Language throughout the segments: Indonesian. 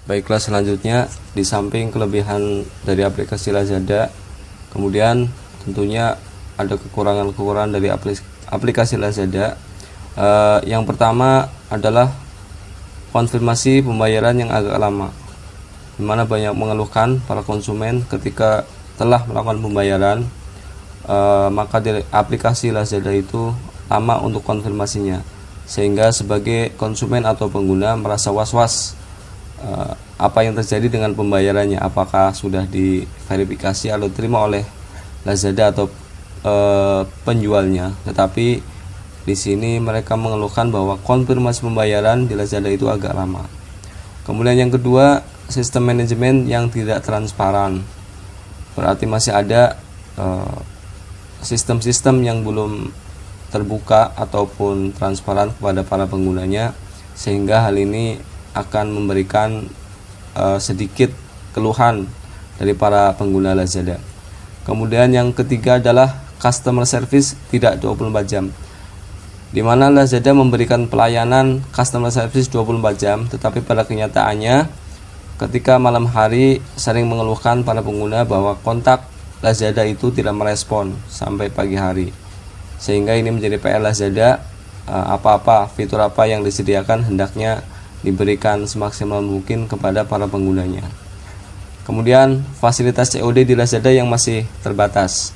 Baiklah, selanjutnya di samping kelebihan dari aplikasi Lazada, kemudian tentunya ada kekurangan-kekurangan dari aplikasi Lazada. Yang pertama adalah konfirmasi pembayaran yang agak lama, di mana banyak mengeluhkan para konsumen ketika telah melakukan pembayaran, maka dari aplikasi Lazada itu lama untuk konfirmasinya, sehingga sebagai konsumen atau pengguna merasa was-was apa yang terjadi dengan pembayarannya, apakah sudah diverifikasi atau diterima oleh Lazada atau penjualnya. Tetapi di sini mereka mengeluhkan bahwa konfirmasi pembayaran di Lazada itu agak lama. Kemudian yang kedua, sistem manajemen yang tidak transparan. Berarti masih ada sistem-sistem yang belum terbuka ataupun transparan kepada para penggunanya, sehingga hal ini akan memberikan sedikit keluhan dari para pengguna Lazada. Kemudian yang ketiga adalah customer service tidak 24 jam, di mana Lazada memberikan pelayanan customer service 24 jam, tetapi pada kenyataannya ketika malam hari sering mengeluhkan para pengguna bahwa kontak Lazada itu tidak merespon sampai pagi hari, sehingga ini menjadi PR Lazada. Apa-apa fitur apa yang disediakan hendaknya diberikan semaksimal mungkin kepada para penggunanya. Kemudian fasilitas COD di Lazada yang masih terbatas.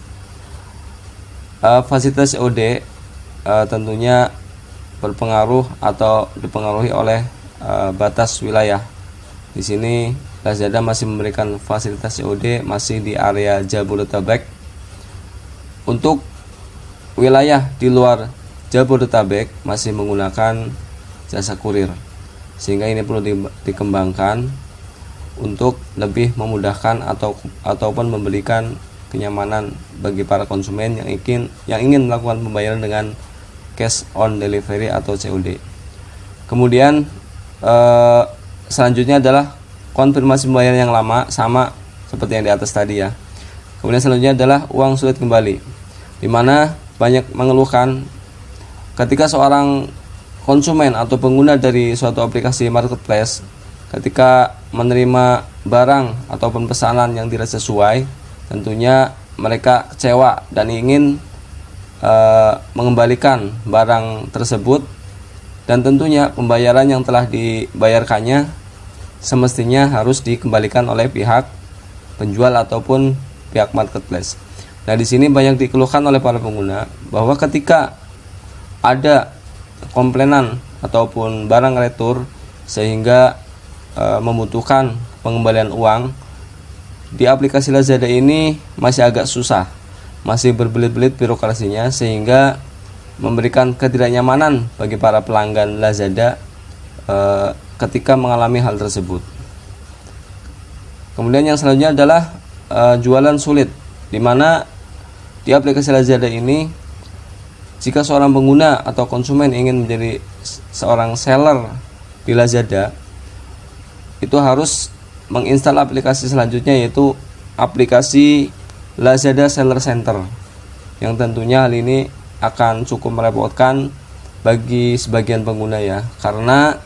Fasilitas COD tentunya berpengaruh atau dipengaruhi oleh batas wilayah. Di sini Lazada masih memberikan fasilitas COD masih di area Jabodetabek. Untuk wilayah di luar Jabodetabek masih menggunakan jasa kurir, sehingga ini perlu dikembangkan untuk lebih memudahkan ataupun memberikan kenyamanan bagi para konsumen yang ingin melakukan pembayaran dengan cash on delivery atau COD. Kemudian selanjutnya adalah konfirmasi pembayaran yang lama, sama seperti yang di atas tadi ya. Kemudian selanjutnya adalah uang sulit kembali, di mana banyak mengeluhkan ketika seorang konsumen atau pengguna dari suatu aplikasi marketplace ketika menerima barang ataupun pesanan yang tidak sesuai, tentunya mereka kecewa dan ingin mengembalikan barang tersebut, dan tentunya pembayaran yang telah dibayarkannya semestinya harus dikembalikan oleh pihak penjual ataupun pihak marketplace. Nah, di sini banyak dikeluhkan oleh para pengguna bahwa ketika ada komplainan ataupun barang retur sehingga membutuhkan pengembalian uang, di aplikasi Lazada ini masih agak susah, masih berbelit-belit birokrasinya, sehingga memberikan ketidaknyamanan bagi para pelanggan Lazada ketika mengalami hal tersebut. Kemudian yang selanjutnya adalah jualan sulit, di mana di aplikasi Lazada ini jika seorang pengguna atau konsumen ingin menjadi seorang seller di Lazada, itu harus menginstal aplikasi selanjutnya, yaitu aplikasi Lazada Seller Center, yang tentunya hal ini akan cukup merepotkan bagi sebagian pengguna ya, karena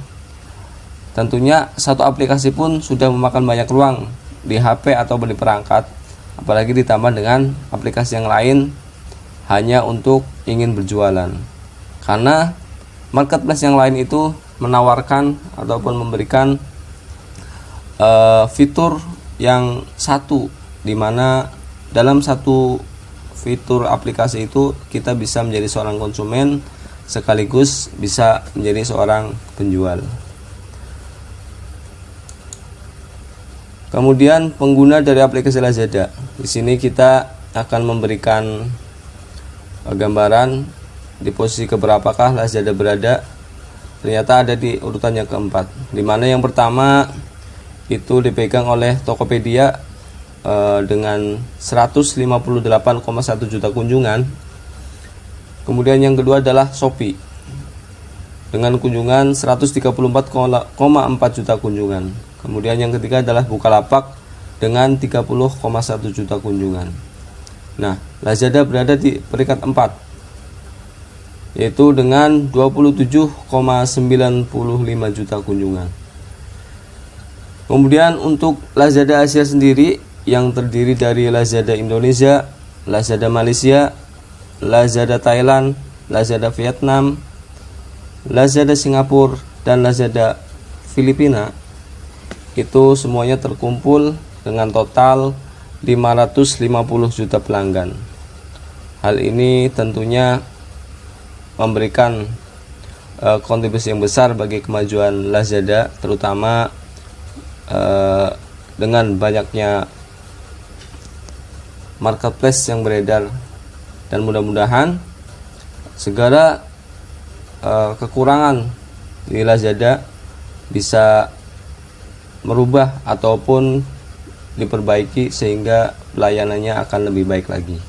tentunya satu aplikasi pun sudah memakan banyak ruang di HP ataupun di perangkat, apalagi ditambah dengan aplikasi yang lain hanya untuk ingin berjualan. Karena marketplace yang lain itu menawarkan ataupun memberikan fitur yang satu, di mana dalam satu fitur aplikasi itu kita bisa menjadi seorang konsumen sekaligus bisa menjadi seorang penjual. Kemudian pengguna dari aplikasi Lazada. Di sini kita akan memberikan gambaran di posisi keberapakah Lazada berada. Ternyata ada di urutan yang keempat, di mana yang pertama itu dipegang oleh Tokopedia dengan 158,1 juta kunjungan. Kemudian yang kedua adalah Shopee dengan kunjungan 134,4 juta kunjungan. Kemudian yang ketiga adalah Bukalapak dengan 30,1 juta kunjungan. Nah, Lazada berada di peringkat 4, yaitu dengan 27,95 juta kunjungan. Kemudian untuk Lazada Asia sendiri yang terdiri dari Lazada Indonesia, Lazada Malaysia, Lazada Thailand, Lazada Vietnam, Lazada Singapura, dan Lazada Filipina, itu semuanya terkumpul dengan total 550 juta pelanggan. Hal ini tentunya memberikan kontribusi yang besar bagi kemajuan Lazada, terutama dengan banyaknya marketplace yang beredar, dan mudah-mudahan segala kekurangan di Lazada bisa merubah ataupun diperbaiki sehingga pelayanannya akan lebih baik lagi.